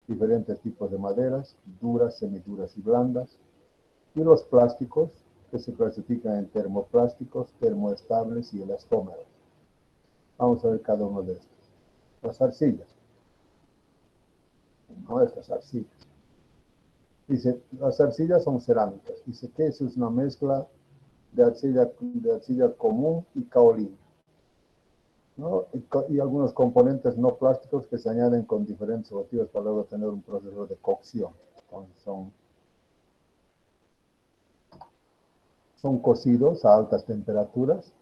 diferentes tipos de maderas, duras, semiduras y blandas, y los plásticos, que se clasifican en termoplásticos, termoestables y elastómeros. Vamos a ver cada uno de estos. Las arcillas. No, estas arcillas. Dice, las arcillas son cerámicas. Dice que eso es una mezcla de arcilla común y caolín, ¿no? Y algunos componentes no plásticos que se añaden con diferentes motivos para luego tener un proceso de cocción. Entonces son cocidos a altas temperaturas,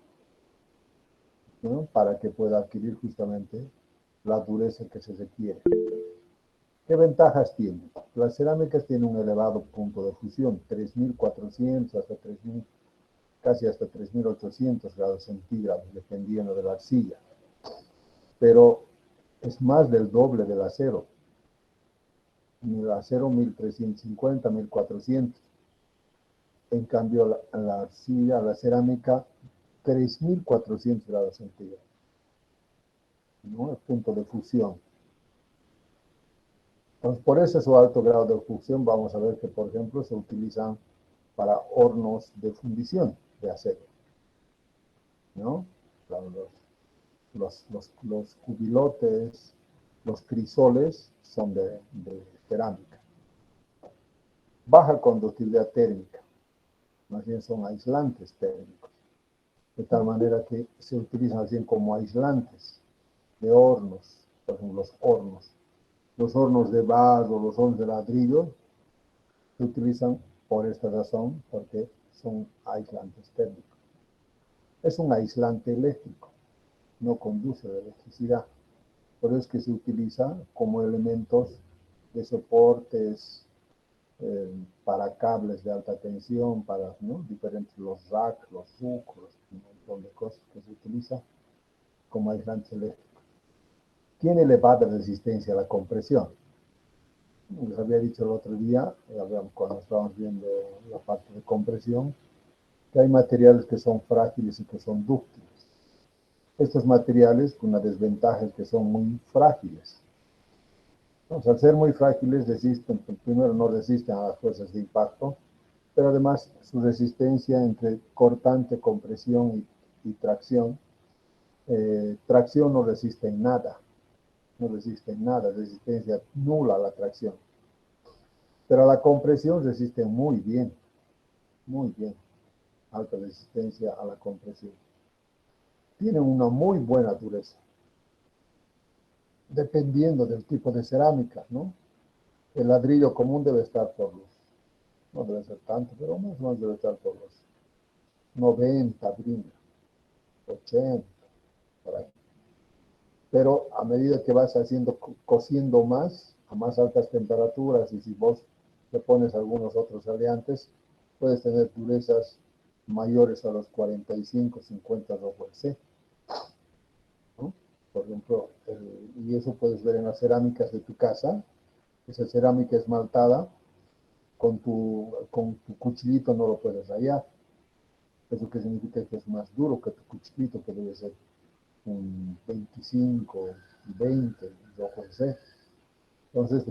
¿no? Para que pueda adquirir justamente la dureza que se requiere. ¿Qué ventajas tiene? Las cerámicas tienen un elevado punto de fusión, 3400 hasta 3000, casi hasta 3800 grados centígrados, dependiendo de la arcilla. Pero es más del doble del acero. El acero 1350, 1400. En cambio, la arcilla, la cerámica, 3400 grados centígrados, ¿no? El punto de fusión. Entonces, por ese su alto grado de fusión, vamos a ver que, por ejemplo, se utilizan para hornos de fundición de acero, ¿no? Los cubilotes, los crisoles son de cerámica. Baja conductividad térmica, más bien son aislantes térmicos, de tal manera que se utilizan así como aislantes de hornos, por ejemplo, los hornos de barro, los hornos de ladrillo, se utilizan por esta razón, porque son aislantes térmicos. Es un aislante eléctrico, no conduce la electricidad, por eso es que se utiliza como elementos de soportes para cables de alta tensión, para, ¿no? Diferentes, los racks, los RUC, un montón de cosas que se utiliza como aislantes eléctricos. Tiene elevada resistencia a la compresión. Les había dicho el otro día, cuando estábamos viendo la parte de compresión, que hay materiales que son frágiles y que son dúctiles. Estos materiales, con una desventaja, es que son muy frágiles. Entonces, al ser muy frágiles, resisten, primero no resisten a las fuerzas de impacto, pero además su resistencia entre cortante, compresión y tracción, tracción no resiste en nada, resistencia nula a la tracción. Pero a la compresión resisten muy bien, alta resistencia a la compresión. Tienen una muy buena dureza, dependiendo del tipo de cerámica, ¿no? El ladrillo común debe estar por los, no debe ser tanto, pero más o menos debe estar por los 90, brinda, 80, por ahí. Pero a medida que vas cociendo más, a más altas temperaturas, y si vos le pones algunos otros aliantes, puedes tener durezas mayores a los 45, 50 RC, ¿no? Por ejemplo, y eso puedes ver en las cerámicas de tu casa. Esa cerámica esmaltada, con tu cuchillito no lo puedes rayar. Eso que significa que es más duro que tu cuchillito, que debe ser un 25, 20, yo sé. Entonces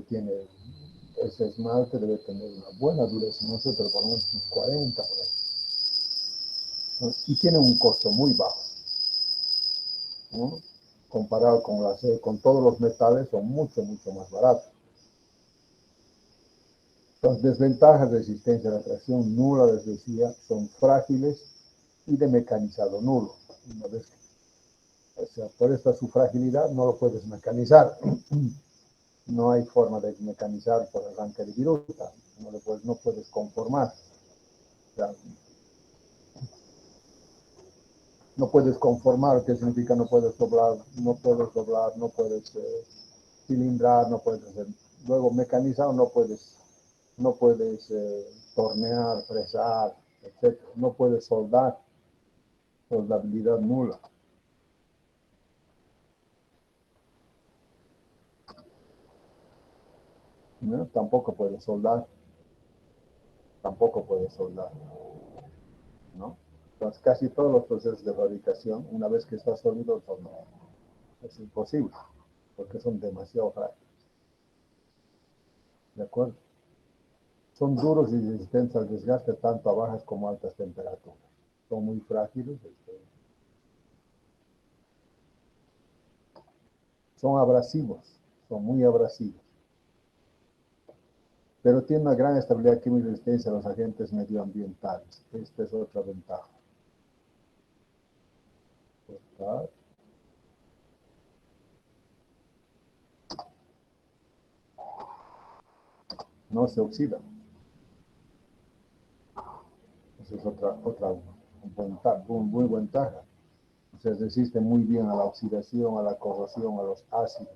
ese esmalte debe tener una buena dureza, no sé, pero por lo menos unos 40 por ahí. Y tiene un costo muy bajo, ¿no? Comparado con todos los metales, son mucho más baratos. Las desventajas: resistencia a la tracción nula, les decía, son frágiles y de mecanizado nulo. Una vez que, o sea, por esta su fragilidad no lo puedes mecanizar. No hay forma de mecanizar por arranque de viruta. No puedes conformar. O sea, no puedes conformar, ¿qué significa? No puedes doblar, no puedes cilindrar, no puedes hacer. Luego, mecanizado no puedes tornear, fresar, etc. No puedes soldar, soldabilidad nula. ¿No? Tampoco puedes soldar, ¿no? Entonces, casi todos los procesos de fabricación, una vez que está sólido, es imposible, porque son demasiado frágiles. ¿De acuerdo? Son duros y resistentes al desgaste tanto a bajas como a altas temperaturas. Son muy frágiles. Son abrasivos, son muy abrasivos. Pero tienen una gran estabilidad química y resistencia a los agentes medioambientales. Esta es otra ventaja. No se oxidan. Esa es otra muy ventaja. Se resiste muy bien a la oxidación, a la corrosión, a los ácidos.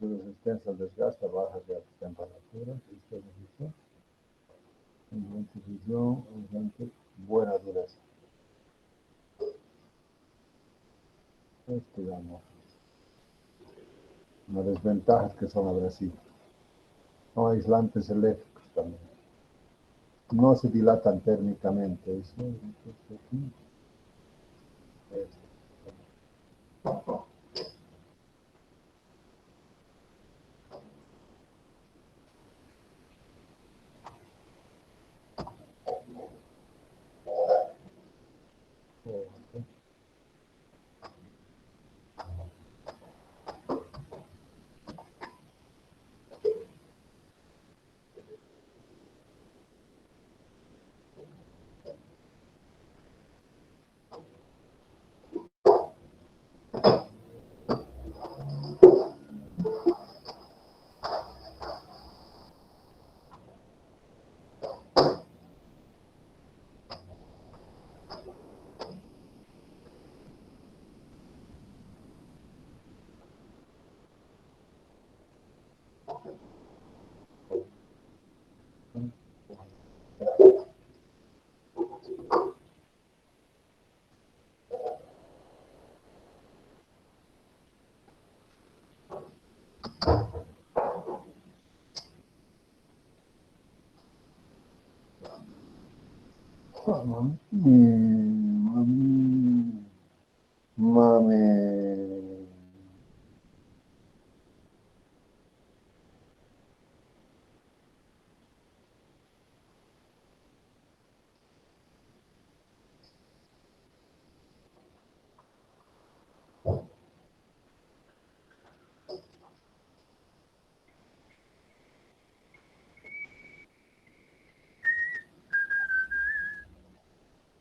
Resistencia al desgaste a bajas de altas temperaturas. Buena dureza. Digamos, una desventaja es que son abrasivos. Son aislantes eléctricos también. No se dilatan térmicamente. Eso, aquí.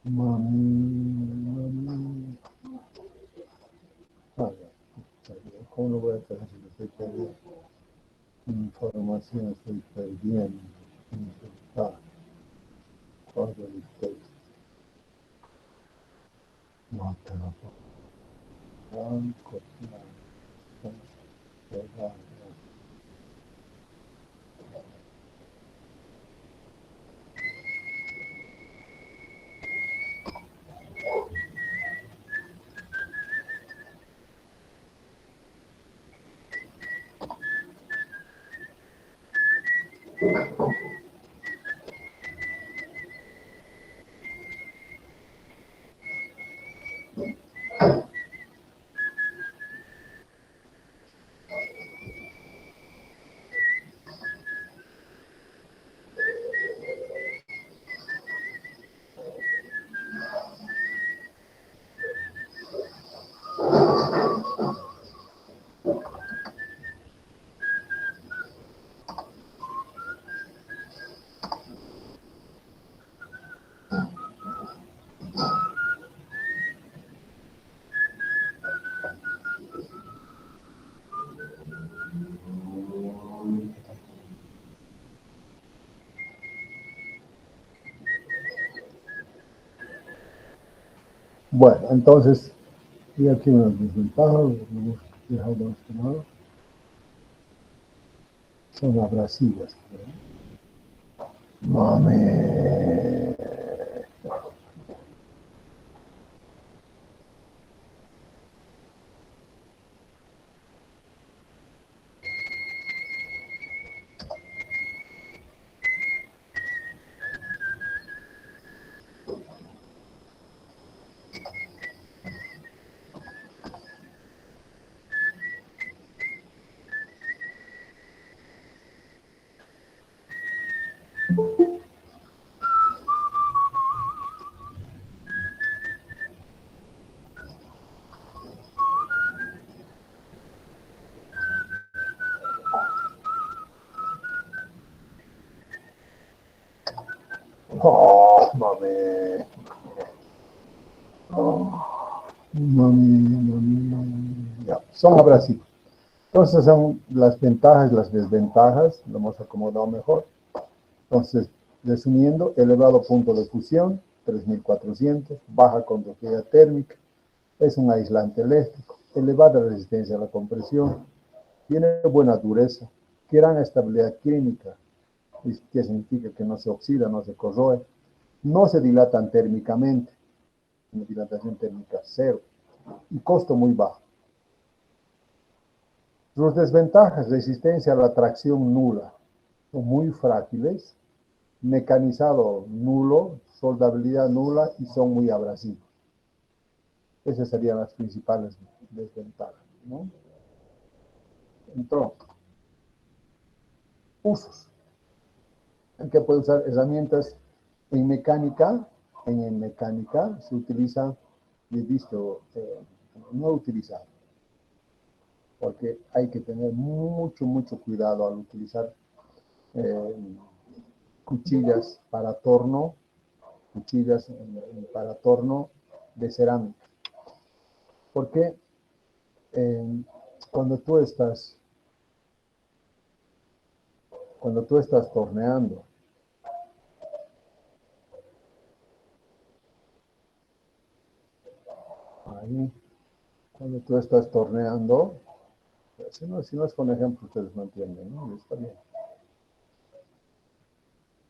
Mami. ¿Cómo lo voy a hacer si lo estoy perdiendo? Información estoy perdiendo. No te lo puedo. Bueno, entonces, y aquí una desventaja, hemos dejado de este lado, son abrasivas. Mami. Oh, mami. Oh, mami. Ya, son abrasivos. Entonces son las ventajas y las desventajas, lo hemos acomodado mejor. Entonces, resumiendo, elevado punto de fusión, 3400, baja conductividad térmica, es un aislante eléctrico, elevada resistencia a la compresión, tiene buena dureza, gran estabilidad química, que significa que no se oxida, no se corroe, no se dilatan térmicamente, una dilatación térmica cero, y costo muy bajo. Sus desventajas: resistencia a la tracción nula, son muy frágiles, mecanizado nulo, soldabilidad nula y son muy abrasivos. Esas serían las principales desventajas, ¿no? Entonces, usos. ¿En qué puede usar herramientas en mecánica? En mecánica se utiliza, he visto, no utilizar, porque hay que tener mucho cuidado al utilizar eh, cuchillas para torno, para torno de cerámica. Porque cuando tú estás torneando, ahí, cuando tú estás torneando, si no es con ejemplo, ustedes no entienden, ¿no? Está bien.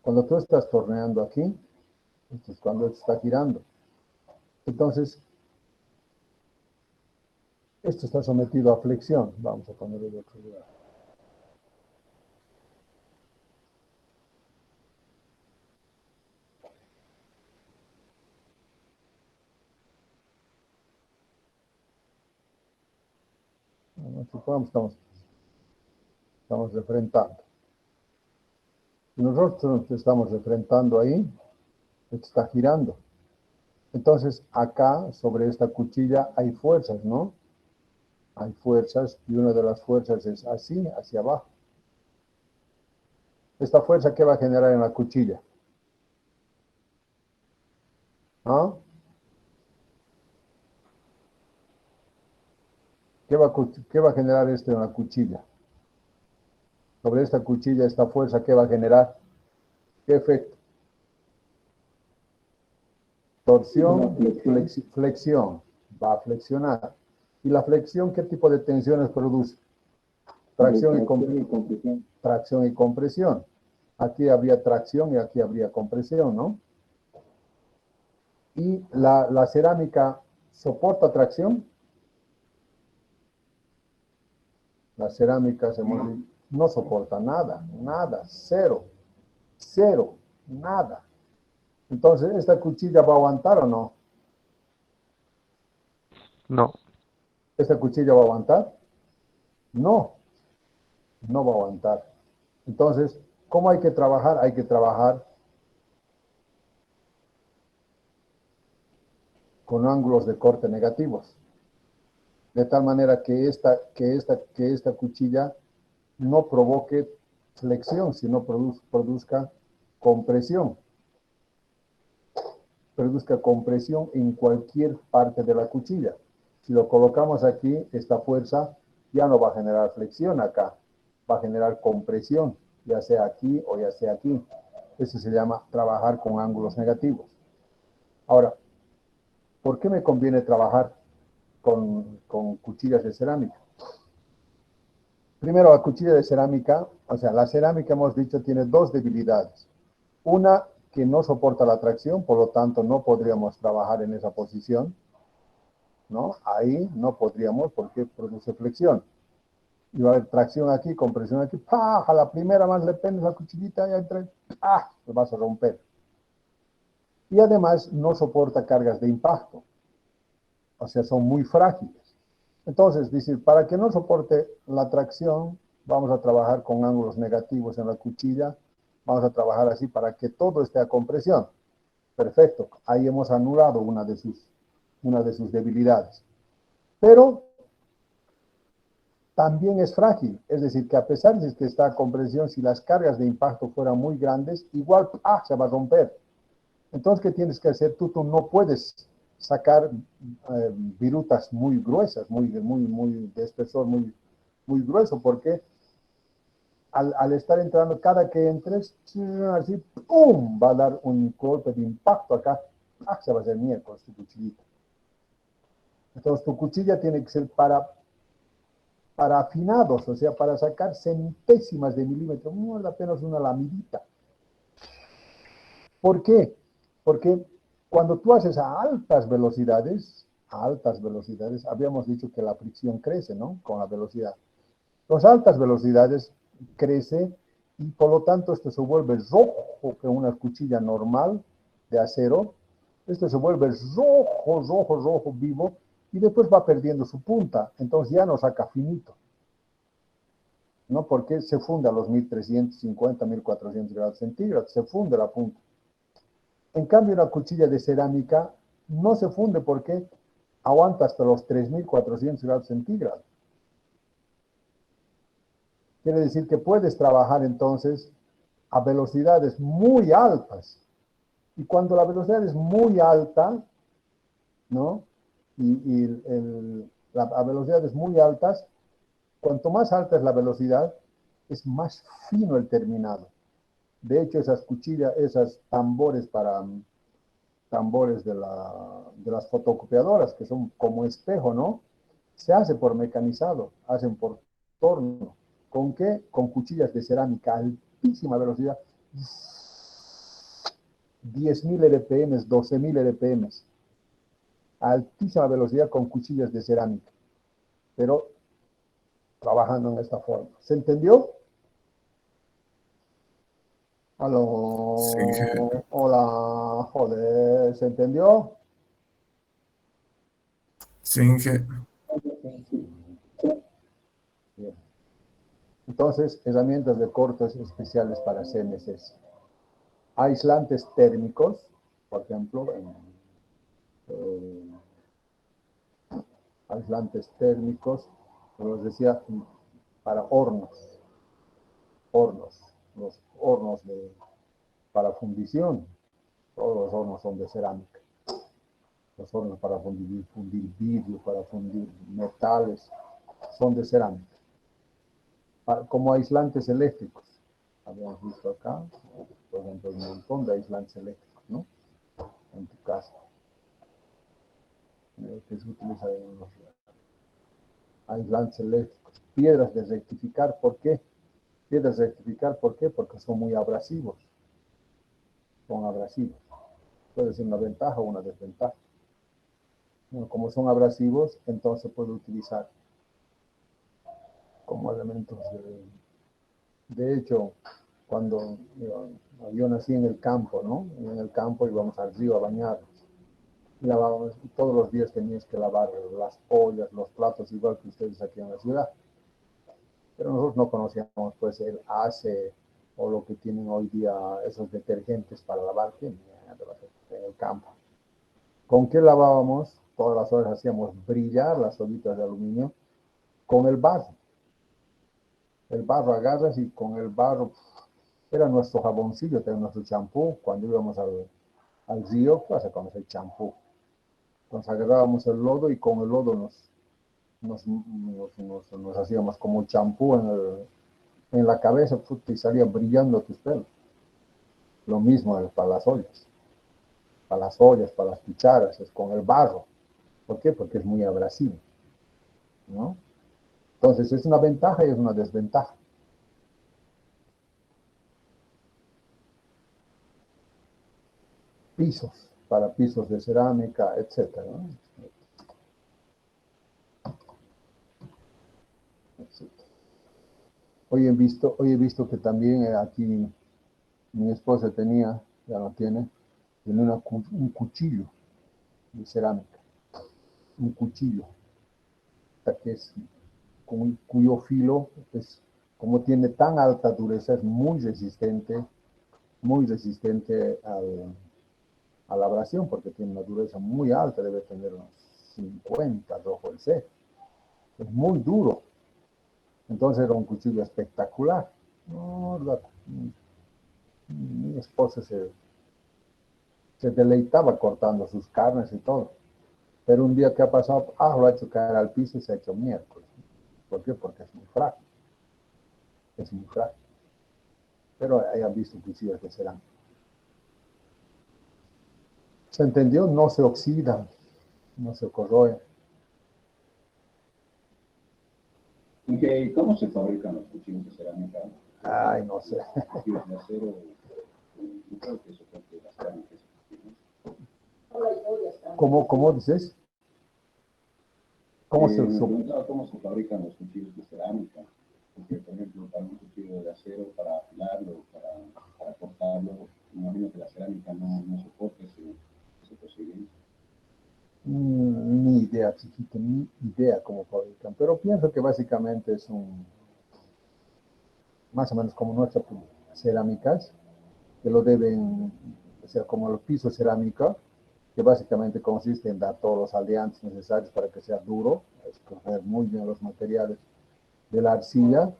Cuando tú estás torneando aquí, esto es cuando está girando. Entonces, esto está sometido a flexión. Vamos a ponerlo de otro lugar. Supongamos que estamos refrentando. Si nosotros estamos refrentando ahí, esto está girando. Entonces, acá, sobre esta cuchilla, hay fuerzas, ¿no? Hay fuerzas, y una de las fuerzas es así, hacia abajo. ¿Esta fuerza qué va a generar en la cuchilla? ¿Ah? ¿Qué va a generar esto en la cuchilla? Sobre esta cuchilla, esta fuerza, ¿qué va a generar? ¿Qué efecto? Torsión, flexión. Va a flexionar. ¿Y la flexión qué tipo de tensiones produce? Tracción y compresión. Aquí habría tracción y aquí habría compresión, ¿no? ¿Y la cerámica soporta tracción? La cerámica no soporta nada, cero, nada. Entonces, ¿esta cuchilla va a aguantar o no? No. ¿Esta cuchilla va a aguantar? No, no va a aguantar. Entonces, ¿cómo hay que trabajar? Hay que trabajar con ángulos de corte negativos. De tal manera que esta cuchilla no provoque flexión, sino produzca compresión. Produzca compresión en cualquier parte de la cuchilla. Si lo colocamos aquí, esta fuerza ya no va a generar flexión acá, va a generar compresión, ya sea aquí o ya sea aquí. Eso se llama trabajar con ángulos negativos. Ahora, ¿por qué me conviene trabajar con cuchillas de cerámica? Primero, la cuchilla de cerámica, o sea, la cerámica, hemos dicho, tiene dos debilidades. Una, que no soporta la tracción, por lo tanto, no podríamos trabajar en esa posición, ¿no? Ahí no podríamos porque produce flexión. Y va a haber tracción aquí, compresión aquí, ¡pah! A la primera más le pendes la cuchillita y entra, ¡pah! Lo vas a romper. Y además no soporta cargas de impacto, o sea, son muy frágiles. Entonces, decir, para que no soporte la tracción, vamos a trabajar con ángulos negativos en la cuchilla Vamos a trabajar así para que todo esté a compresión. Perfecto. Ahí hemos anulado una de sus debilidades. Pero también es frágil. Es decir, que a pesar de que está a compresión, si las cargas de impacto fueran muy grandes, igual se va a romper. Entonces, ¿qué tienes que hacer? Tú no puedes sacar virutas muy gruesas, de espesor muy grueso, porque al estar entrando, cada que entres, así, ¡pum!, va a dar un golpe de impacto acá. Se va a hacer miércoles tu cuchillita. Entonces, tu cuchilla tiene que ser para afinados, o sea, para sacar centésimas de milímetro, no es apenas una lamidita. ¿Por qué? Porque cuando tú haces a altas velocidades, habíamos dicho que la fricción crece, ¿no? Con la velocidad. Las altas velocidades crece y por lo tanto esto se vuelve rojo que una cuchilla normal de acero. Esto se vuelve rojo vivo y después va perdiendo su punta. Entonces ya no saca finito, ¿no? Porque se funde a los 1350, 1400 grados centígrados, se funde la punta. En cambio, una cuchilla de cerámica no se funde porque aguanta hasta los 3400 grados centígrados. Quiere decir que puedes trabajar entonces a velocidades muy altas. Y cuando la velocidad es muy alta, ¿no? A velocidades muy altas, cuanto más alta es la velocidad, es más fino el terminado. De hecho, esas cuchillas, esas tambores de las fotocopiadoras, que son como espejo, ¿no? Se hace por mecanizado, hacen por torno. ¿Con qué? Con cuchillas de cerámica a altísima velocidad. 10.000 RPM, 12.000 RPM. A altísima velocidad con cuchillas de cerámica. Pero trabajando en esta forma. ¿Se entendió? Sí, Aló, hola, joder, ¿se entendió? sí, Bien. Entonces, herramientas de cortes especiales para CNCs. Aislantes térmicos, por ejemplo, eh, aislantes térmicos, como les decía, para hornos, los hornos para fundición, todos los hornos son de cerámica, los hornos para fundir vidrio, para fundir metales, son de cerámica, como aislantes eléctricos. Habíamos visto acá, por ejemplo, un montón de aislantes eléctricos, ¿no? En tu casa, que se utiliza en los aislantes eléctricos. Piedras de rectificar, ¿por qué? Piedras de rectificar, ¿por qué? Porque son muy abrasivos, son abrasivos. Puede ser una ventaja o una desventaja. Bueno, como son abrasivos, entonces se puede utilizar como elementos de hecho, cuando yo nací en el campo, ¿no? En el campo íbamos al río a bañarnos. Lavábamos, y todos los días tenías que lavar las ollas, los platos, igual que ustedes aquí en la ciudad. Pero nosotros no conocíamos pues el ACE o lo que tienen hoy día esos detergentes para lavar en el campo. ¿Con qué lavábamos? Todas las horas hacíamos brillar las ollitas de aluminio con el barro. El barro agarras y con el barro era nuestro jaboncillo, era nuestro champú. Cuando íbamos al río, pues a conocer champú. Entonces agarrábamos el lodo y con el lodo nos hacíamos como champú en la cabeza y salía brillando tus pelos. Lo mismo para las ollas, para las cucharas, es con el barro. ¿Por qué? Porque es muy abrasivo, ¿no? Entonces es una ventaja y es una desventaja. Pisos, para pisos de cerámica, etcétera, ¿no? Hoy he visto que también aquí mi esposa tenía, ya no tiene, un cuchillo de cerámica, un cuchillo, que es cuyo filo, es, como tiene tan alta dureza, es muy resistente muy resistente a la abrasión, porque tiene una dureza muy alta, debe tener unos 50 rojo el C. Es muy duro. Entonces era un cuchillo espectacular. No, mi esposa se deleitaba cortando sus carnes y todo. Pero un día que ha pasado, lo ha hecho caer al piso y se ha hecho miércoles. ¿Por qué? Porque es muy frágil. Es muy frágil. Pero hayan visto cuchillos que serán. ¿Se entendió? No se oxidan, no se corroen. ¿Cómo se fabrican los cuchillos de cerámica? Ay, no sé. Cuchillos de acero, yo creo que eso creo que la cerámica es. ¿Cómo dices? ¿Cómo se Me usa? preguntaba cómo se fabrican los cuchillos de cerámica. Porque, por ejemplo, para un cuchillo de acero, para afilarlo, para cortarlo, me imagino que la cerámica no soporta ese procedimiento. Ni idea, chiquito, ni idea cómo fabrican. Pero pienso que básicamente es más o menos como nuestras cerámicas, que lo deben, o sea, como los pisos cerámica, que básicamente consiste en dar todos los aliantes necesarios para que sea duro, escoger muy bien los materiales de la arcilla,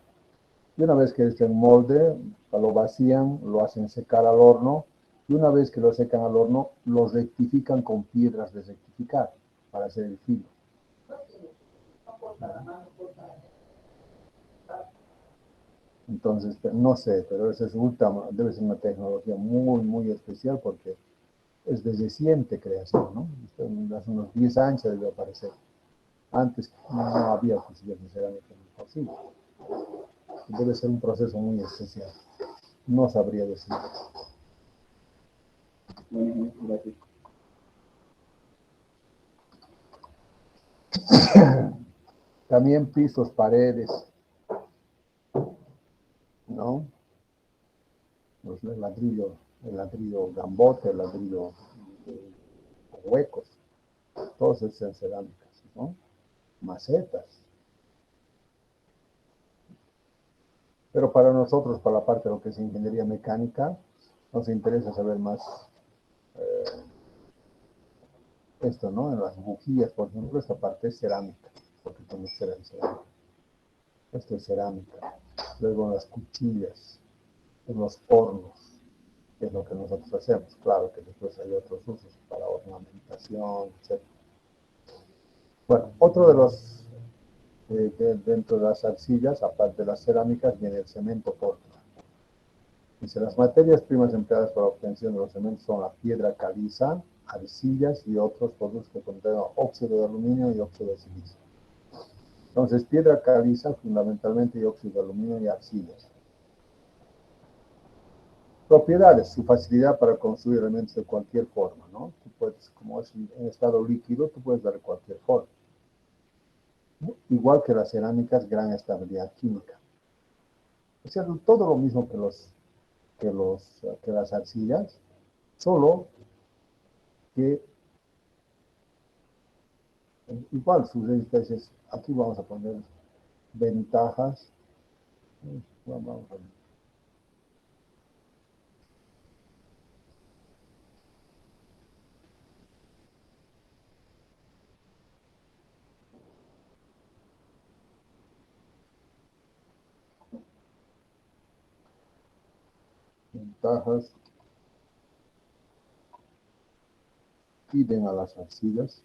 y una vez que esté en molde, lo vacían, lo hacen secar al horno, y una vez que lo secan al horno, lo rectifican con piedras de rectificar para hacer el filo. Entonces, no sé, pero esa es debe ser una tecnología muy, muy especial porque es de reciente creación, ¿no? Hace unos 10 años debió aparecer. Antes no había cuchillos de cerámica posible. Debe ser un proceso muy especial. No sabría decir. Bueno, gracias. También pisos, paredes, ¿no? Pues el ladrillo gambote, el ladrillo huecos, todos esos cerámicas, ¿no? Macetas. Pero para nosotros, para la parte de lo que es ingeniería mecánica, nos interesa saber más esto, ¿no? En las bujías, por ejemplo, esta parte es cerámica, porque tiene que ser en cerámica. Esto es cerámica. Luego en las cuchillas, en los hornos, que es lo que nosotros hacemos. Claro que después hay otros usos para ornamentación, etc. Bueno, otro de los, dentro de las arcillas, aparte de las cerámicas, viene el cemento Portland. Dice, las materias primas empleadas para la obtención de los cementos son la piedra caliza, arcillas y otros productos que contienen óxido de aluminio y óxido de silicio. Entonces, piedra caliza fundamentalmente y óxido de aluminio y arcillas. Propiedades, su facilidad para construir elementos de cualquier forma, ¿no? Tú puedes, como es en estado líquido, tú puedes darle cualquier forma. Igual que las cerámicas, gran estabilidad química. O sea, todo lo mismo que las arcillas, solo que igual sus especies, aquí vamos a poner ventajas. Vamos a ver. Ventajas piden a las arcillas.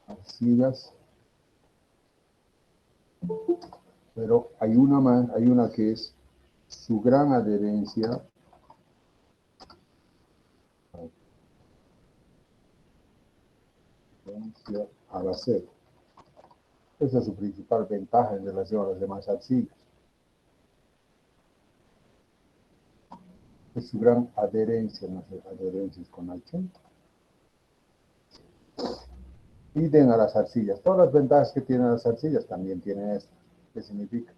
Arcillas. Pero hay una más, hay una que es su gran adherencia al acero. Esa es su principal ventaja en relación a las demás arcillas. Es su gran adherencia, no sé, adherencias con H. Piden a las arcillas. Todas las ventajas que tienen las arcillas también tienen esto. ¿Qué significa?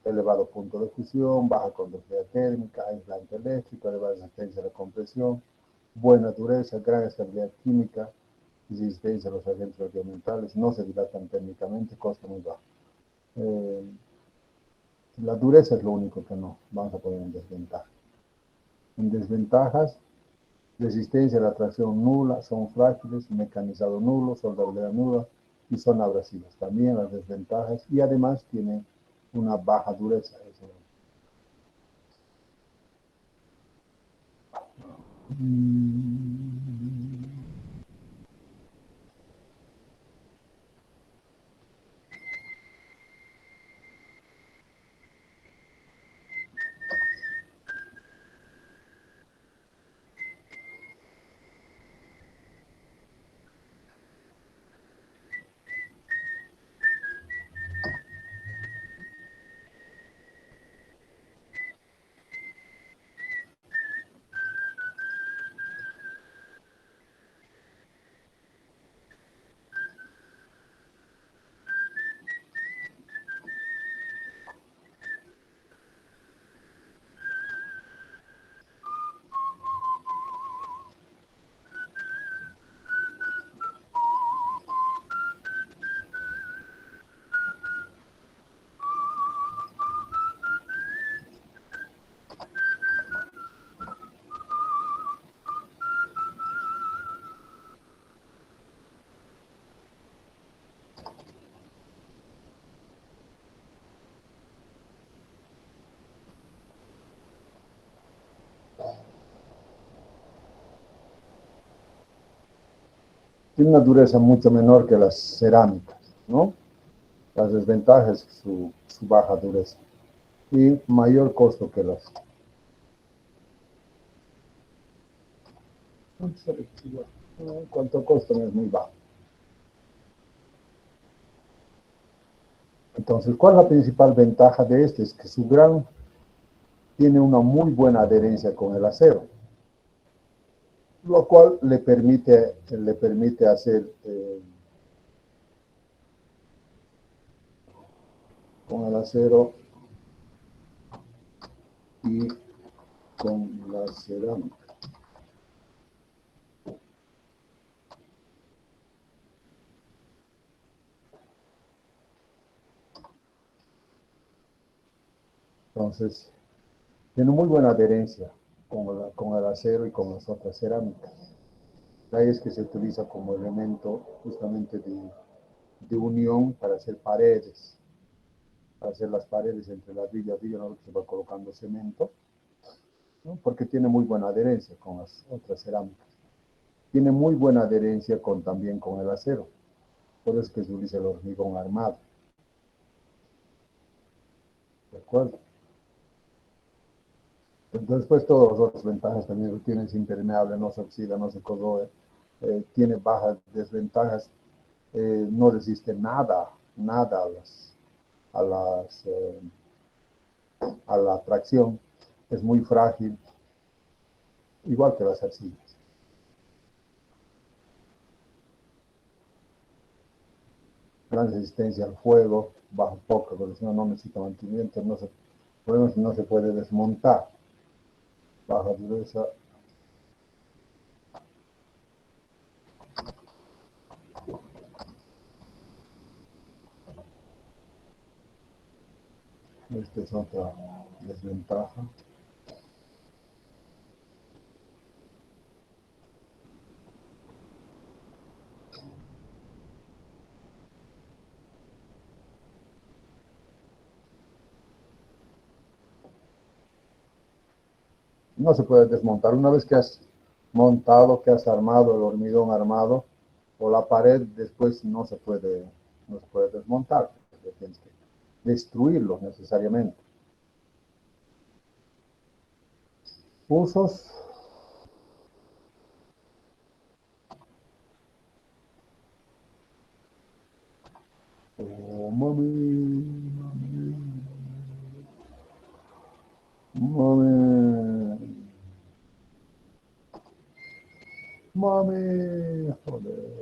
Elevado punto de fusión, baja conductividad térmica, aislante eléctrico, elevada resistencia a la compresión, buena dureza, gran estabilidad química, resistencia a los agentes radioambientales, no se dilatan térmicamente, costo muy bajo. Eh, la dureza es lo único que no vamos a poner en desventaja. En desventajas, resistencia a la tracción nula, son frágiles, mecanizado nulo, soldabilidad nula y son abrasivas. También las desventajas y además tienen una baja dureza. Eso. Tiene una dureza mucho menor que las cerámicas, ¿no? Las desventajas es su baja dureza y mayor costo que las. ¿Cuánto costo? Es muy bajo. Entonces, ¿cuál es la principal ventaja de este? Es que su gran tiene una muy buena adherencia con el acero, lo cual le permite hacer con el acero y con la cerámica. Entonces, tiene muy buena adherencia con el acero y con las otras cerámicas. Ahí es que se utiliza como elemento justamente de unión para hacer paredes, para hacer las paredes entre ladrillo y ladrillo, ¿no? Se va colocando cemento, ¿no? Porque tiene muy buena adherencia con las otras cerámicas. Tiene muy buena adherencia también con el acero, por eso es que se utiliza el hormigón armado. ¿De acuerdo? Entonces, pues todas las otras ventajas también lo tiene, es impermeable, no se oxida, no se corroe, tiene bajas desventajas, no resiste nada a, las, a la tracción, es muy frágil, igual que las arcillas. Gran resistencia al fuego, bajo poca, porque si no, no necesita mantenimiento, no se puede desmontar. Baja dureza. Esta es otra desventaja. No se puede desmontar. Una vez que has montado, que has armado el hormigón armado o la pared, después no se puede desmontar. Tienes que destruirlo necesariamente. Usos. Oh, mami, joder.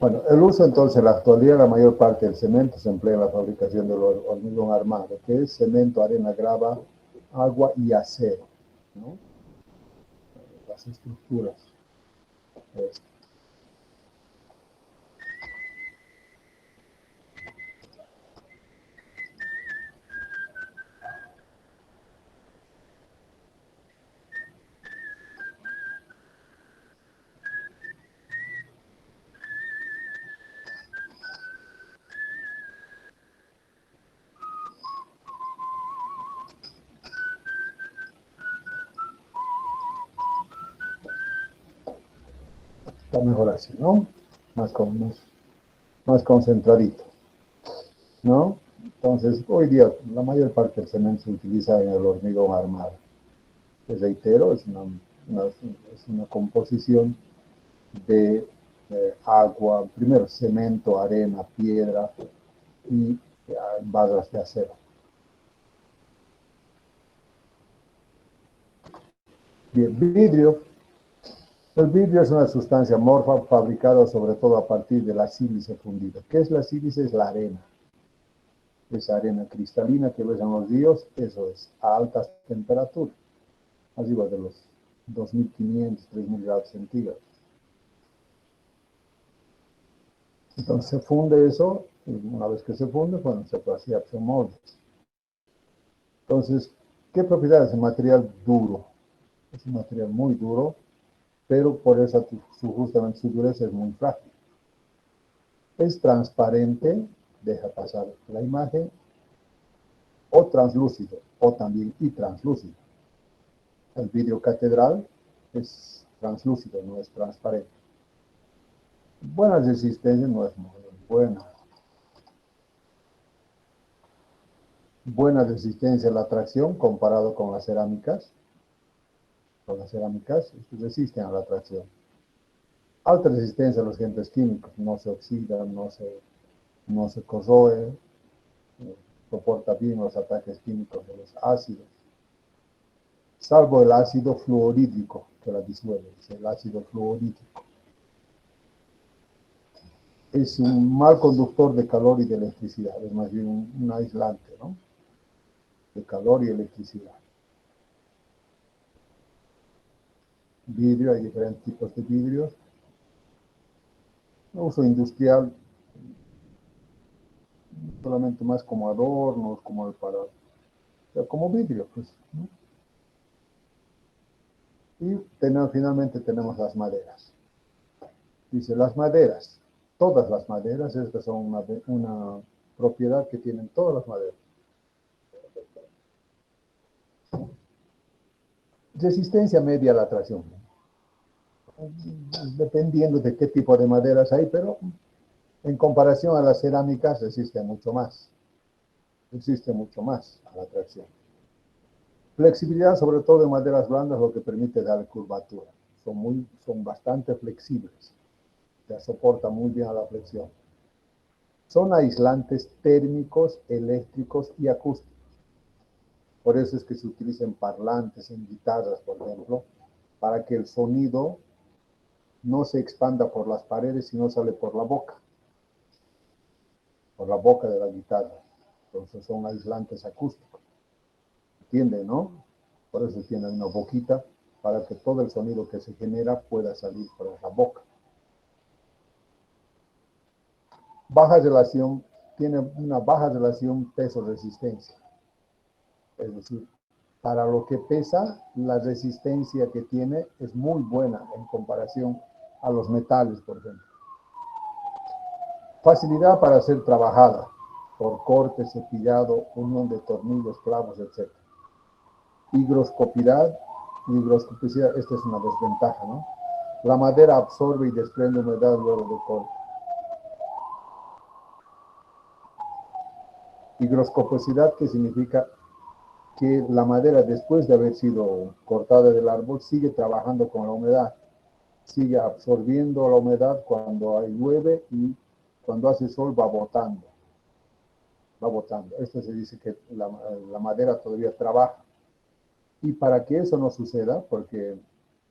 Bueno, el uso entonces, en la actualidad, la mayor parte del cemento se emplea en la fabricación del hormigón armado, que es cemento, arena, grava, agua y acero, ¿no? Las estructuras. Esto. Está mejor así, ¿no? Más concentradito, ¿no? Entonces, hoy día la mayor parte del cemento se utiliza en el hormigón armado. Les reitero, es una composición de agua, primero cemento, arena, piedra y barras de acero. Bien, vidrio. El vidrio es una sustancia amorfa fabricada sobre todo a partir de la sílice fundida. ¿Qué es la sílice? Es la arena. Esa arena cristalina que ves en los ríos, eso es a altas temperaturas, arriba de los 2500, 3000 grados centígrados. Entonces se funde eso, y una vez que se funde, bueno, se puede hacer moldes. Entonces, ¿qué propiedad es el material duro? Es un material muy duro, pero por eso justamente su dureza es muy frágil. Es transparente, deja pasar la imagen, o translúcido, o también y translúcido. El vidrio catedral es translúcido, no es transparente. Buena resistencia no es muy buena. Buena resistencia a la tracción comparado con las cerámicas. Con las cerámicas resisten a la tracción. Alta resistencia a los agentes químicos, no se oxidan, no se corroe, soporta bien los ataques químicos de los ácidos. Salvo el ácido fluorhídrico, que la disuelve, es el ácido fluorhídrico. Es un mal conductor de calor y de electricidad, es más bien un aislante, ¿no? De calor y electricidad. Vidrio, hay diferentes tipos de vidrios. Uso industrial, solamente más como adornos, como para, o sea, como vidrio, pues, ¿no? Y finalmente tenemos las maderas. Dice, las maderas, todas las maderas, estas son una propiedad que tienen todas las maderas. Resistencia media a la tracción. Dependiendo de qué tipo de maderas hay, pero en comparación a las cerámicas resiste mucho más. Resiste mucho más a la tracción. Flexibilidad, sobre todo en maderas blandas, lo que permite dar curvatura. Son bastante flexibles. Se soportan muy bien a la flexión. Son aislantes térmicos, eléctricos y acústicos. Por eso es que se utilizan parlantes en guitarras, por ejemplo, para que el sonido no se expanda por las paredes, sino sale por la boca de la guitarra. Entonces son aislantes acústicos. ¿Entienden, no? Por eso tienen una boquita para que todo el sonido que se genera pueda salir por la boca. Baja relación, tiene una baja relación peso-resistencia. Es decir, para lo que pesa, la resistencia que tiene es muy buena en comparación a los metales, por ejemplo. Facilidad para ser trabajada por corte, cepillado, unión de tornillos, clavos, etc. Higroscopicidad, esta es una desventaja, ¿no? La madera absorbe y desprende humedad luego del corte. Higroscopicidad, que significa que la madera, después de haber sido cortada del árbol, sigue trabajando con la humedad, sigue absorbiendo la humedad cuando hay llueve y cuando hace sol va botando. Va botando. Esto se dice que la madera todavía trabaja. Y para que eso no suceda, porque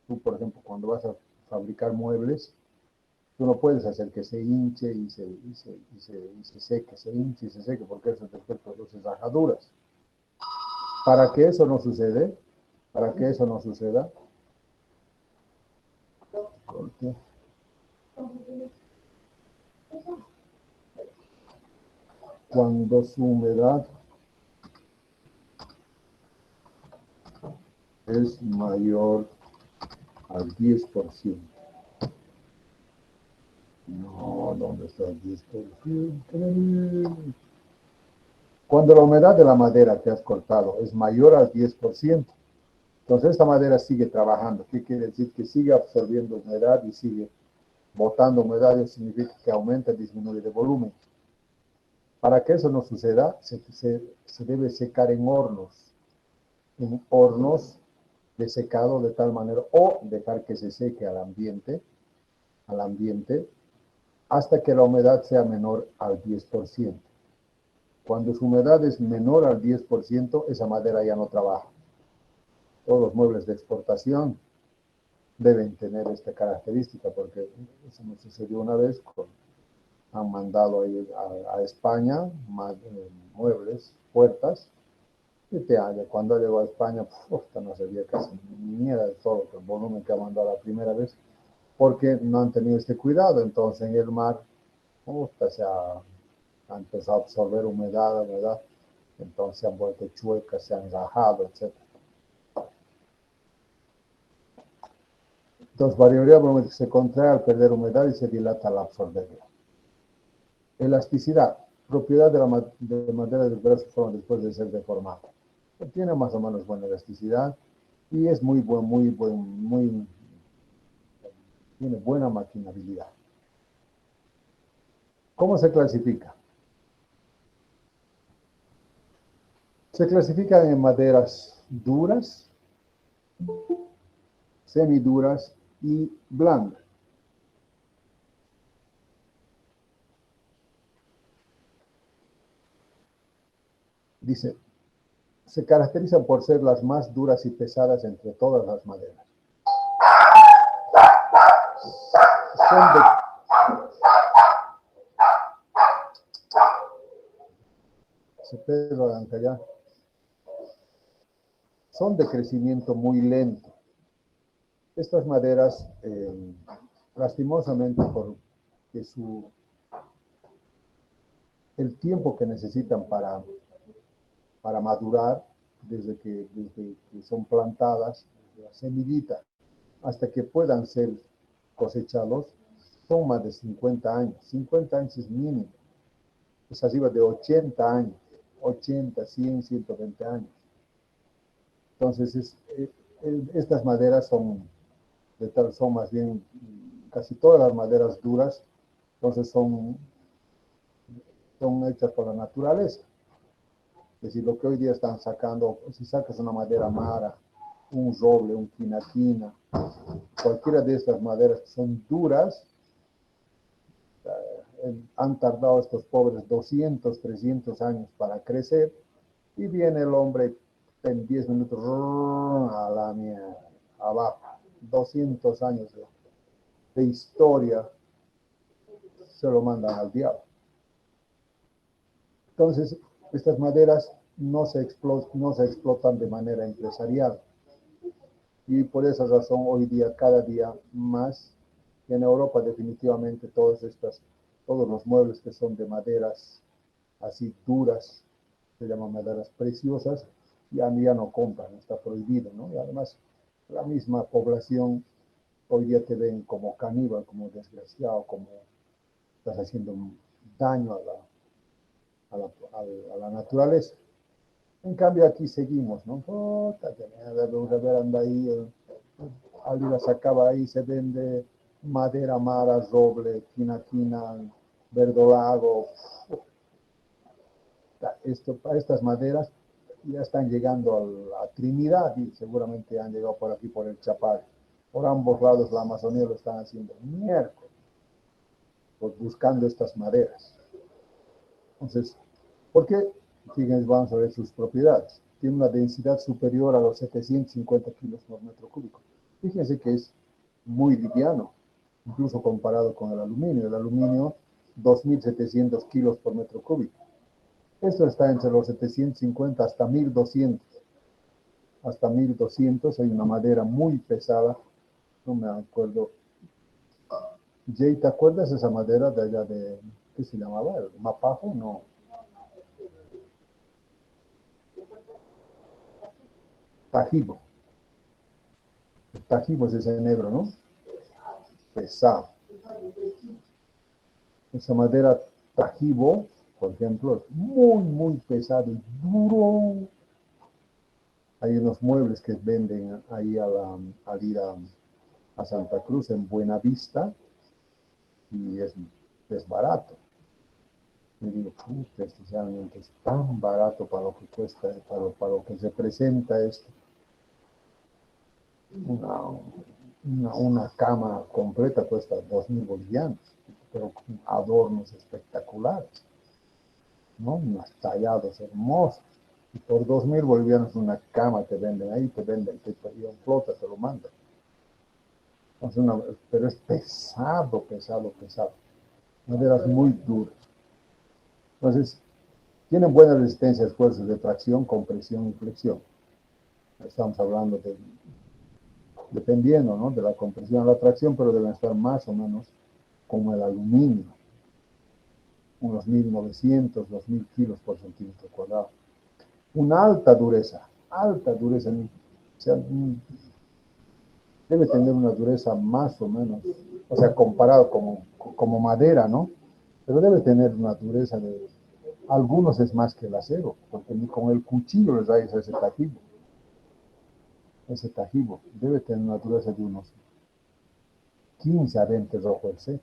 tú, por ejemplo, cuando vas a fabricar muebles, Tú no puedes hacer que se hinche y se seque, se hinche y se seque, porque eso después produce rajaduras. Para que eso no sucede, para que eso no suceda, corte. Cuando su humedad es mayor al 10%. No, ¿dónde está el 10%? Cuando la humedad de la madera que has cortado es mayor al 10%, entonces esta madera sigue trabajando. ¿Qué quiere decir? Que sigue absorbiendo humedad y sigue botando humedad. Eso significa que aumenta y disminuye de volumen. Para que eso no suceda, se debe secar en hornos de secado de tal manera, o dejar que se seque al ambiente, hasta que la humedad sea menor al 10%. Cuando su humedad es menor al 10%, esa madera ya no trabaja. Todos los muebles de exportación deben tener esta característica, porque eso me sucedió una vez, han mandado a España muebles, puertas, y cuando llegó a España, no se veía casi ni mierda de todo el volumen que ha mandado la primera vez, porque no han tenido este cuidado. Entonces en el mar ha empezado a absorber humedad, entonces se han vuelto chuecas, se han rajado, etc. Entonces, variabilidad se contrae al perder humedad y se dilata al absorberla. Elasticidad, propiedad de madera de diversas formas después de ser deformada. Tiene más o menos buena elasticidad y es tiene buena maquinabilidad. ¿Cómo se clasifica? Se clasifican en maderas duras, semiduras y blandas. Dice, se caracterizan por ser las más duras y pesadas entre todas las maderas. Son de crecimiento muy lento. Estas maderas, lastimosamente, porque el tiempo que necesitan para madurar, desde que son plantadas, desde la semillita, hasta que puedan ser cosechados, son más de 50 años. 50 años es mínimo. Es arriba de 80 años. 80, 100, 120 años. Entonces, estas maderas son más bien, casi todas las maderas duras, entonces son hechas por la naturaleza. Es decir, lo que hoy día están sacando, si sacas una madera mara, un roble, un quinaquina, cualquiera de estas maderas que son duras, han tardado estos pobres 200, 300 años para crecer, y viene el hombre en 10 minutos a la mierda, abajo. 200 años de historia se lo mandan al diablo. Entonces, estas maderas no se explotan de manera empresarial. Y por esa razón, hoy día, cada día más, en Europa definitivamente todos los muebles que son de maderas así duras, se llaman maderas preciosas, ya no compran, está prohibido, ¿no? Y además, la misma población hoy día te ven como caníbal, como desgraciado, como estás haciendo daño a la naturaleza. En cambio, aquí seguimos, ¿no? Puta, que mierda, vamos a ver, anda ahí, alguien la sacaba ahí, se vende madera mara, roble, quinaquina, verdolago. Estas maderas ya están llegando a Trinidad y seguramente han llegado por aquí, por el Chapar. Por ambos lados la Amazonía lo están haciendo miércoles, pues buscando estas maderas. Entonces, ¿por qué? Fíjense, vamos a ver sus propiedades. Tiene una densidad superior a los 750 kilos por metro cúbico. Fíjense que es muy liviano. incluso comparado con el aluminio. El aluminio, 2.700 kilos por metro cúbico. Esto está entre los 750 hasta 1.200. Hasta 1.200 hay una madera muy pesada, no me acuerdo. Jay, ¿te acuerdas de esa madera de allá de, qué se llamaba? ¿El mapajo? No. Tajibo. El tajibo es ese negro, ¿no? Pesado. Esa madera tajibo, por ejemplo, es muy, muy pesado y duro. Hay unos muebles que venden ahí al ir a Santa Cruz en Buenavista y es barato. Y digo, puta, esto realmente es tan barato para lo que cuesta, para lo que representa esto. Una cama completa cuesta 2.000 bolivianos, pero con adornos espectaculares, ¿no? Unos tallados hermosos. Y por 2.000 bolivianos una cama te venden ahí, te venden, te en flota, te lo mandan. Pero es pesado, pesado, pesado. Maderas muy duras. Entonces, tienen buena resistencia a esfuerzos de tracción, compresión y flexión. Estamos hablando de, dependiendo, ¿no?, de la compresión a la tracción, pero deben estar más o menos como el aluminio, unos 1.900, 2.000 kilos por centímetro cuadrado. Una alta dureza, o sea, debe tener una dureza más o menos, o sea, comparado como madera, ¿no? Pero debe tener una dureza de, algunos es más que el acero, porque ni con el cuchillo les dais ese tajibo. Ese tajibo debe tener una dureza de unos 15 a 20 rojo el C.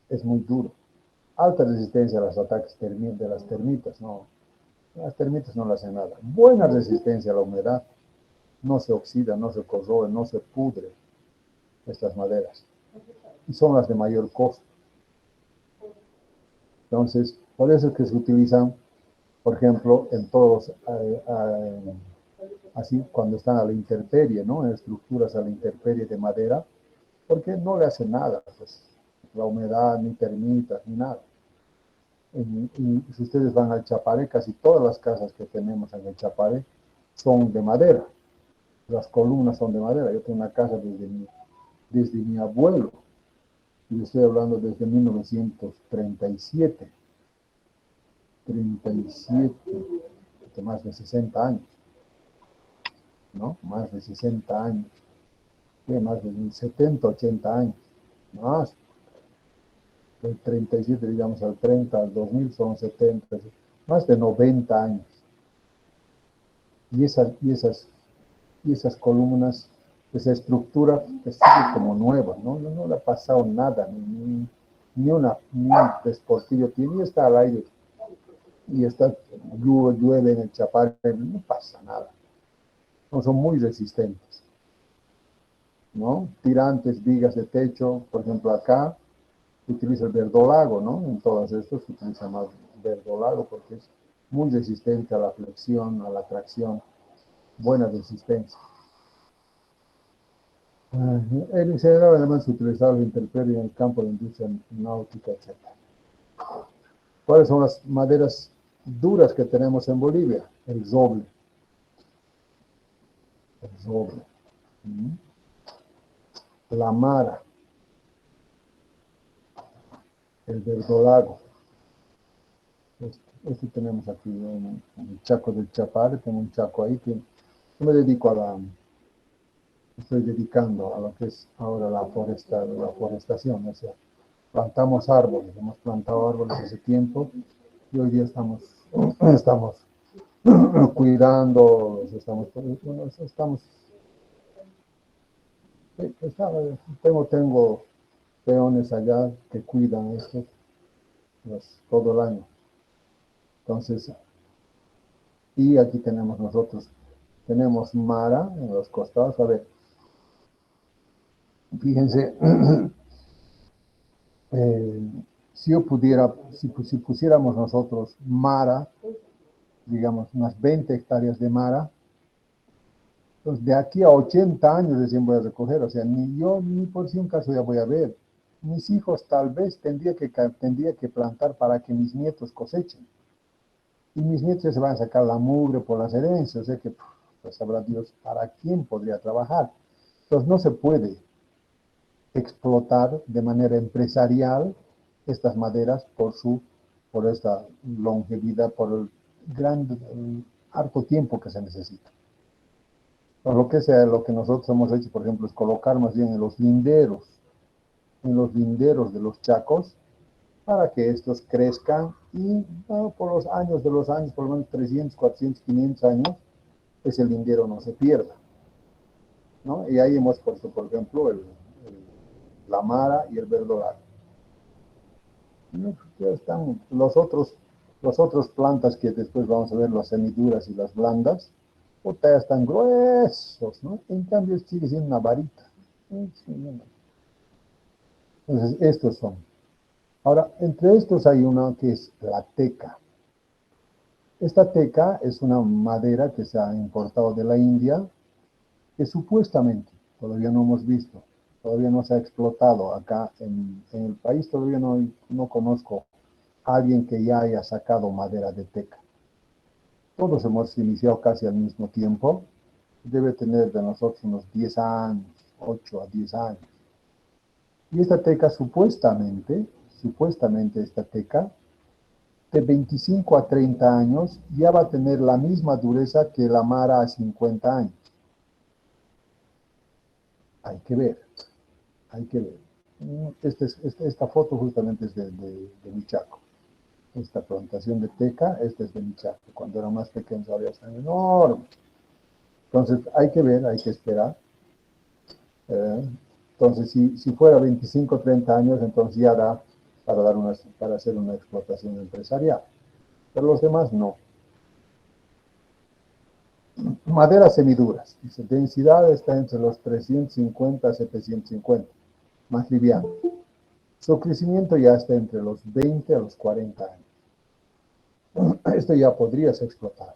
Es muy duro. Alta resistencia a los ataques de las termitas, no. Las termitas no le hacen nada. Buena resistencia a la humedad. No se oxida, no se corroe, no se pudre estas maderas. Y son las de mayor costo. Entonces, por eso es que se utilizan, por ejemplo, en todos, así cuando están a la intemperie, ¿no? En estructuras a la intemperie de madera, porque no le hace nada, pues, la humedad, ni termitas, ni nada. Y si ustedes van al Chapare, casi todas las casas que tenemos en el Chapare son de madera. Las columnas son de madera. Yo tengo una casa desde mi abuelo, y estoy hablando desde 1937, 37, más de 60 años, ¿no? Más de 60 años, más de 70, 80 años, más. Del 37, digamos, al 30, al 2000 son 70, más de 90 años. Y esas columnas, esa estructura sigue como nueva, ¿no? No le ha pasado nada, ni un desportillo tiene, y está al aire, y llueve en el Chapare, no pasa nada. No, son muy resistentes, ¿no? Tirantes, vigas de techo, por ejemplo, acá se utiliza el verdolago, ¿no? En todas estas se utiliza más verdolago porque es muy resistente a la flexión, a la tracción, buena resistencia. En general, además, se utilizaba el intemperie en el campo de industria náutica, etc. ¿Cuáles son las maderas duras que tenemos en Bolivia? El roble. El roble. La mara. El verdolago. Este tenemos aquí en el Chaco del Chapare, tengo un chaco ahí que yo me dedico estoy dedicando a lo que es ahora la forestación, o sea, plantamos árboles, hemos plantado árboles hace tiempo y hoy día estamos cuidándolos, tengo peones allá que cuidan esto todo el año. Entonces, y aquí tenemos mara en los costados. A ver, fíjense, si pusiéramos nosotros mara, digamos unas 20 hectáreas de mara, Entonces, de aquí a 80 años recién voy a recoger, o sea, ni yo ni por si un caso ya voy a ver. Mis hijos tal vez tendría que plantar para que mis nietos cosechen. Y mis nietos se van a sacar la mugre por las herencias, o sea que, pues sabrá Dios para quién podría trabajar. Entonces, no se puede explotar de manera empresarial estas maderas por esta longevidad, por el harto tiempo que se necesita. Lo que nosotros hemos hecho, por ejemplo, es colocar más bien en los linderos de los chacos, para que estos crezcan y bueno, por los años, por lo menos 300, 400, 500 años, ese lindero no se pierda, ¿no? Y ahí hemos puesto, por ejemplo, la mara y el verdolaga. Ya están los otros plantas que después vamos a ver, las semiduras y las blandas, ya están gruesos, ¿no? En cambio, sigue siendo una varita. Entonces, estos son. Ahora, entre estos hay uno que es la teca. Esta teca es una madera que se ha importado de la India, que supuestamente, todavía no hemos visto, todavía no se ha explotado acá en el país, todavía no conozco a alguien que ya haya sacado madera de teca. Todos hemos iniciado casi al mismo tiempo, debe tener de nosotros unos 10 años, 8 a 10 años. Y esta teca supuestamente esta teca, de 25 a 30 años, ya va a tener la misma dureza que la mara a 50 años. Hay que ver, hay que ver. Esta foto justamente es de mi Chaco. Esta plantación de teca, esta es de mi Chaco. Cuando era más pequeño ahora están enormes. Entonces hay que ver, hay que esperar. Entonces si fuera 25 o 30 años, entonces ya da para hacer una explotación empresarial. Pero los demás no. Maderas semiduras. Dice, densidad está entre los 350 a 750, más liviano. Su crecimiento ya está entre los 20 a los 40 años. Esto ya podría ser explotado.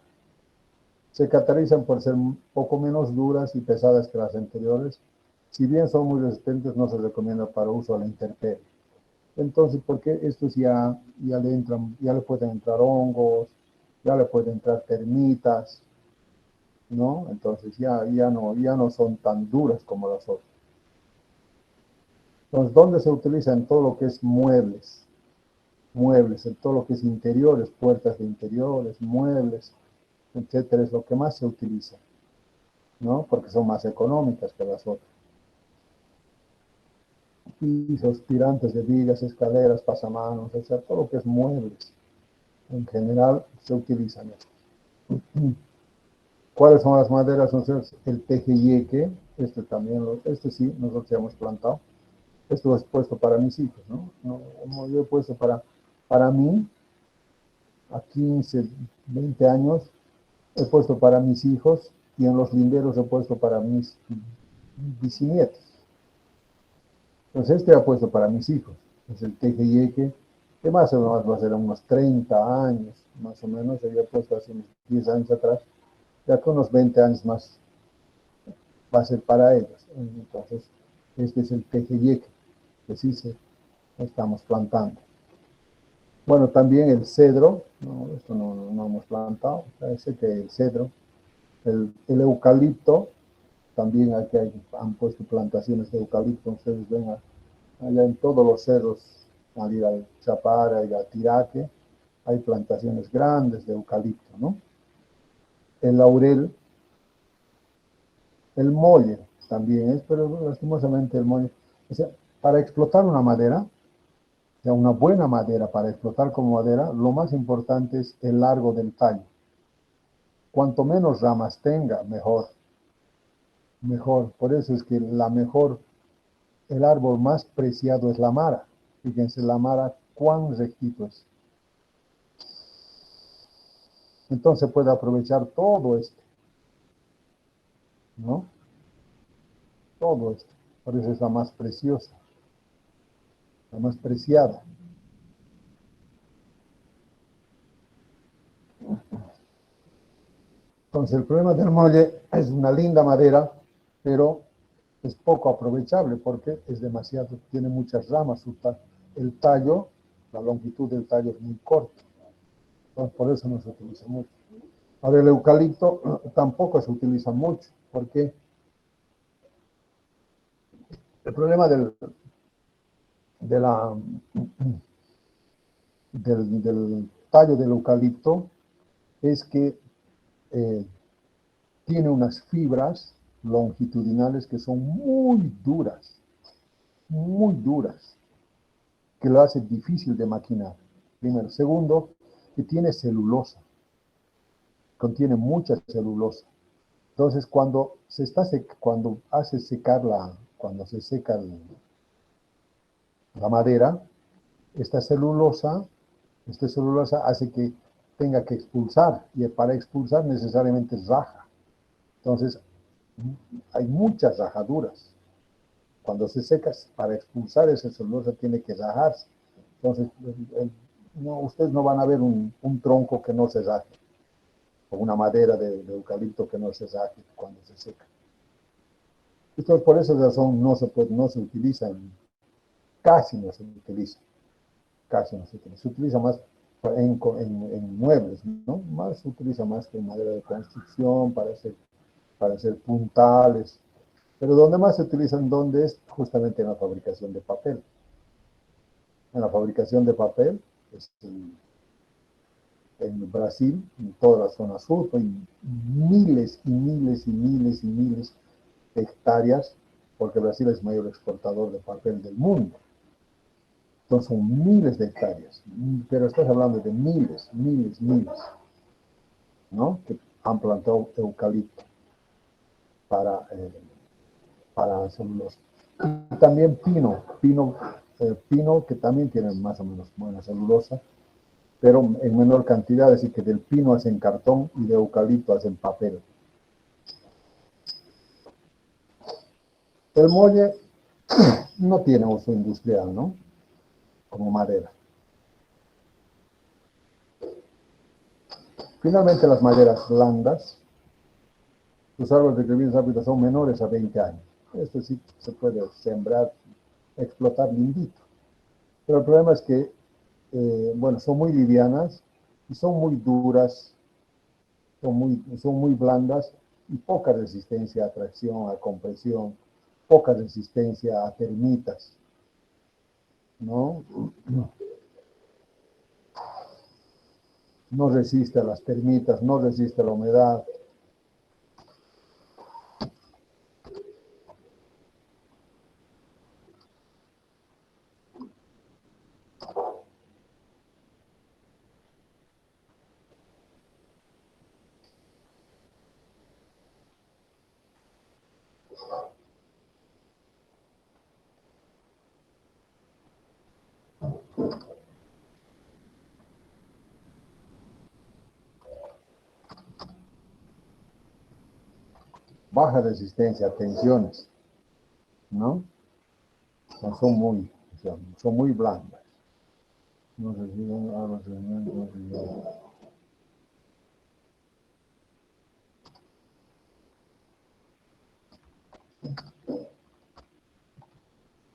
Se caracterizan por ser un poco menos duras y pesadas que las anteriores. Si bien son muy resistentes, no se recomienda para uso a la intemperie. Entonces, porque estos ya le pueden entrar hongos, ya le pueden entrar termitas, ¿no? Entonces ya no son tan duras como las otras. Entonces, ¿dónde se utiliza? En todo lo que es muebles, en todo lo que es interiores, puertas de interiores, muebles, etcétera, es lo que más se utiliza, ¿no? Porque son más económicas que las otras. Pisos, tirantes de vigas, escaleras, pasamanos, etc. Todo lo que es muebles, en general, se utilizan. ¿Cuáles son las maderas? Entonces, el tejeyeque, este sí, nosotros ya hemos plantado. Esto es puesto para mis hijos, ¿no? Yo he puesto para mí, a 15, 20 años, he puesto para mis hijos y en los linderos he puesto para mis bisnietos. Entonces este he puesto para mis hijos. Es el tejeyeque, que más o menos va a ser unos 30 años, más o menos, se había puesto hace unos 10 años atrás, ya que unos 20 años más va a ser para ellos. Entonces, este es el tejeyeque, que sí estamos plantando. Bueno, también el cedro, no, esto no hemos plantado, parece que el cedro, el eucalipto, también aquí han puesto plantaciones de eucalipto, ustedes ven allá en todos los cerros, al ir al Chapara y al Tiraque, hay plantaciones grandes de eucalipto, ¿no? El laurel, el molle también es, pero lastimosamente el molle, o sea, para explotar una madera, o sea, una buena madera para explotar como madera, lo más importante es el largo del tallo. Cuanto menos ramas tenga, mejor. Mejor. Por eso es que el árbol más preciado es la mara. Fíjense la mara cuán rectito es. Entonces puede aprovechar todo esto, ¿no? Todo esto. Por eso es la más preciosa, la más preciada. Entonces, el problema del muelle es una linda madera, pero es poco aprovechable porque es demasiado, tiene muchas ramas. El tallo, la longitud del tallo es muy corta. Entonces, por eso no se utiliza mucho. Ahora, el eucalipto tampoco se utiliza mucho, porque el problema de la, del tallo del eucalipto es que eh, tiene unas fibras longitudinales que son muy duras, que lo hace difícil de maquinar. Primero. Segundo, que tiene celulosa, contiene mucha celulosa. Entonces, cuando hace secar cuando se seca la madera, esta celulosa, esta celulosa hace que tenga que expulsar, y para expulsar necesariamente raja. Entonces, hay muchas rajaduras. Cuando se seca, para expulsar esa celulosa tiene que rajarse. Entonces, no, ustedes no van a ver un tronco que no se raje, o una madera de eucalipto que no se raje cuando se seca. Entonces, por esa razón no se utilizan, casi no se utiliza, casi no se utiliza. Se utiliza más en muebles, ¿no? Más se utiliza más que en madera de construcción, para hacer puntales. Pero donde más se utilizan, donde es justamente en la fabricación de papel. En la fabricación de papel, en Brasil, en toda la zona sur, hay miles y miles y miles y miles de hectáreas, porque Brasil es el mayor exportador de papel del mundo. Entonces son miles de hectáreas, pero estás hablando de miles, miles, miles, ¿no? Que han plantado eucalipto para, eh, para celulosa. Y también pino que también tiene más o menos buena celulosa, pero en menor cantidad, así que del pino hacen cartón y de eucalipto hacen papel. El muelle no tiene uso industrial, ¿no? Como madera. Finalmente, las maderas blandas, los árboles de crecimiento rápido son menores a 20 años. Esto sí se puede sembrar, explotar lindito. Pero el problema es que, bueno, son muy livianas y son muy duras, son muy blandas y poca resistencia a tracción, a compresión, poca resistencia a termitas, ¿no? No resiste a las termitas, no resiste a la humedad. Baja resistencia a tensiones, ¿no? O sea, son muy blandas. No reciben aguas,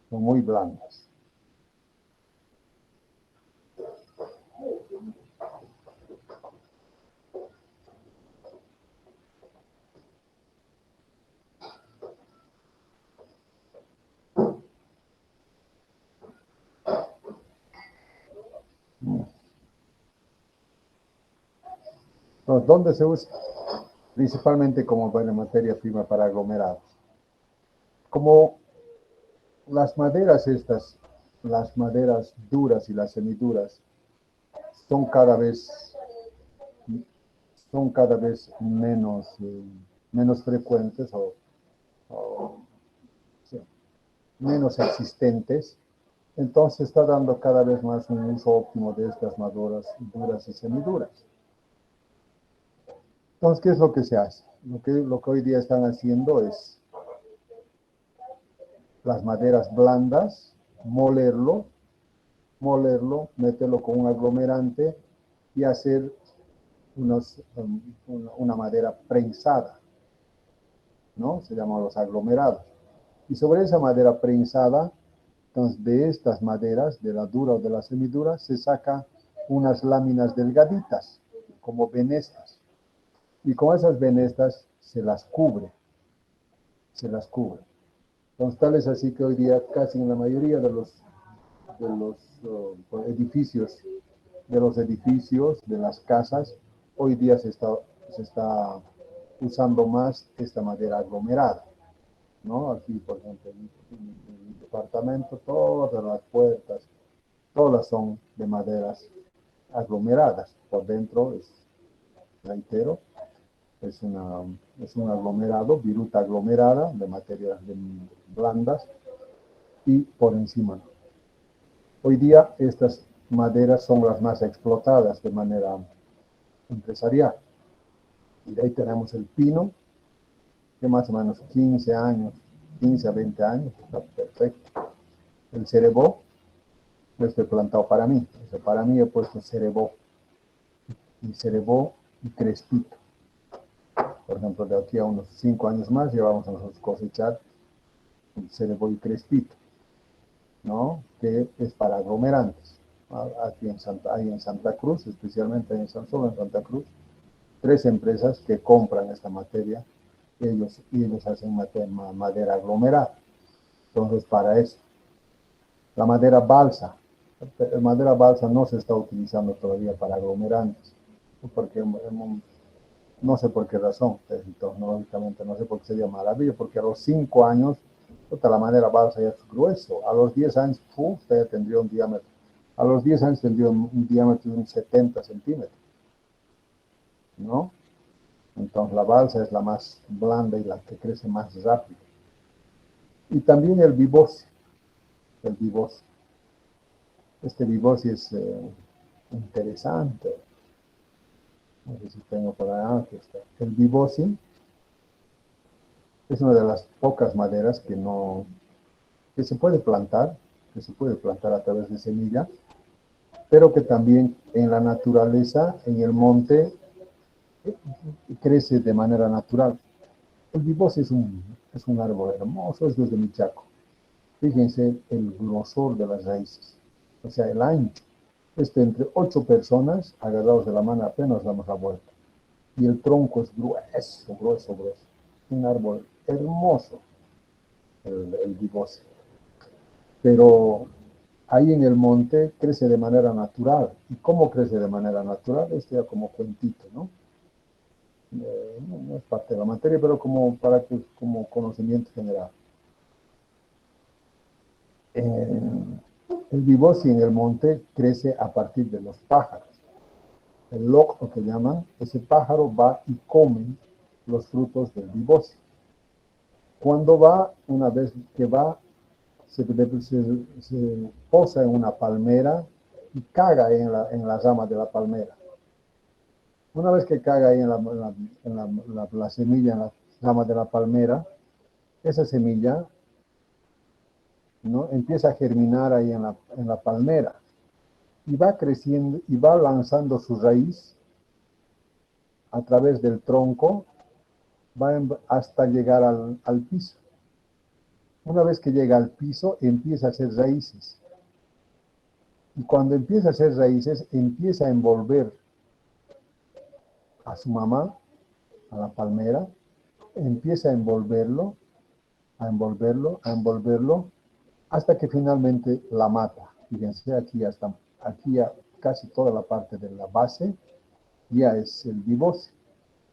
son muy blandas. Entonces, ¿dónde se usa? Principalmente como buena materia prima para aglomerados. Como las maderas estas, las maderas duras y las semiduras, son cada vez, son cada vez menos frecuentes o sí, menos existentes. Entonces está dando cada vez más un uso óptimo de estas maderas duras y semiduras. Entonces, ¿qué es lo que se hace? Lo que hoy día están haciendo es las maderas blandas, molerlo, meterlo con un aglomerante y hacer una madera prensada, ¿no? Se llaman los aglomerados. Y sobre esa madera prensada, entonces de estas maderas, de la dura o de la semidura, se saca unas láminas delgaditas, como venestas. Y con esas venestas se las cubre, se las cubre. Entonces, tal es así que hoy día casi en la mayoría de los edificios, de las casas, hoy día se está usando más esta madera aglomerada, ¿no? Aquí, por ejemplo, en mi departamento, todas las puertas, todas son de maderas aglomeradas. Por dentro es, reitero, es, una, es un aglomerado, viruta aglomerada de materias blandas y por encima. Hoy día estas maderas son las más explotadas de manera empresarial. Y de ahí tenemos el pino, que más o menos 15 años, 15 a 20 años, está perfecto. El cerebó, este plantado para mí. Para mí he puesto cerebó y crespito. Por ejemplo, de aquí a unos 5 años más llevamos a nosotros cosechar el cerebó y crespito, ¿no? Que es para aglomerantes. Aquí en Santa Cruz, especialmente en San Solo, en Santa Cruz, 3 empresas que compran esta materia y ellos hacen madera aglomerada. Entonces, para eso. La madera balsa. La madera balsa no se está utilizando todavía para aglomerantes, porque no sé por qué razón, tecnológicamente no sé por qué sería maravilla, porque a los 5 años, la madera balsa ya es grueso, a los 10 años, usted tendría un diámetro, a los 10 años tendría un diámetro de 70 centímetros, ¿no? Entonces la balsa es la más blanda y la que crece más rápido. Y también el viboce, el viboce. Este viboce es interesante. No sé si tengo por allá, aquí está. El viboce es una de las pocas maderas que se puede plantar, a través de semilla, pero que también en la naturaleza, en el monte, crece de manera natural. El viboce es un árbol hermoso, es desde Michaco. Fíjense el grosor de las raíces, o sea, el ancho. Entre 8 personas agarrados de la mano apenas damos la vuelta. Y el tronco es grueso, grueso, grueso. Un árbol hermoso, el viboce. Pero ahí en el monte crece de manera natural. ¿Y cómo crece de manera natural? Ya como cuentito, ¿no? No es parte de la materia, pero como conocimiento general. El viboce en el monte crece a partir de los pájaros. El locro que llaman, ese pájaro va y come los frutos del viboce. Cuando va, una vez que va, se posa en una palmera y caga en la rama de la palmera. Una vez que caga ahí la semilla en la rama de la palmera, esa semilla, ¿no?, empieza a germinar ahí en la palmera y va creciendo y va lanzando su raíz a través del tronco, va hasta llegar al piso. Una vez que llega al piso, empieza a hacer raíces. Y cuando empieza a hacer raíces, empieza a envolver a su mamá, a la palmera, empieza a envolverlo, a envolverlo, a envolverlo, hasta que finalmente la mata. Fíjense, aquí casi toda la parte de la base ya es el vivoce.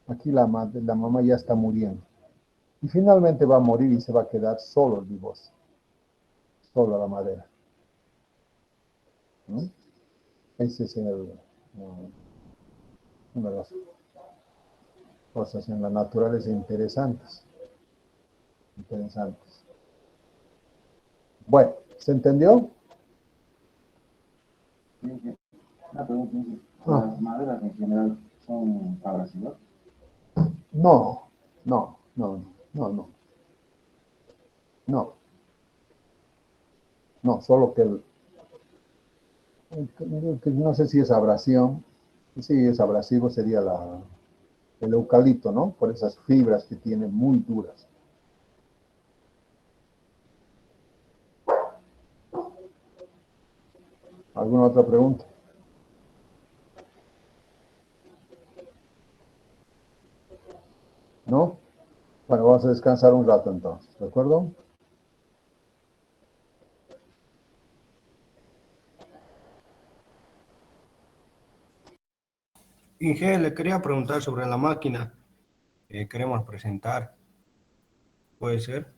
Aquí la mamá ya está muriendo. Y finalmente va a morir y se va a quedar solo el vivoce, solo la madera, ¿no? Ese es una de las cosas en la naturaleza interesantes. Interesantes. Bueno, ¿se entendió? Una pregunta, ¿las maderas en general son abrasivas? No, no, no, no, no, no, no, solo que no sé si es abrasión, Sí, es abrasivo, sería el eucalipto, ¿no? Por esas fibras que tiene muy duras. ¿Alguna otra pregunta? ¿No? Bueno, vamos a descansar un rato entonces, ¿de acuerdo? Inge, le quería preguntar sobre la máquina que queremos presentar. ¿Puede ser?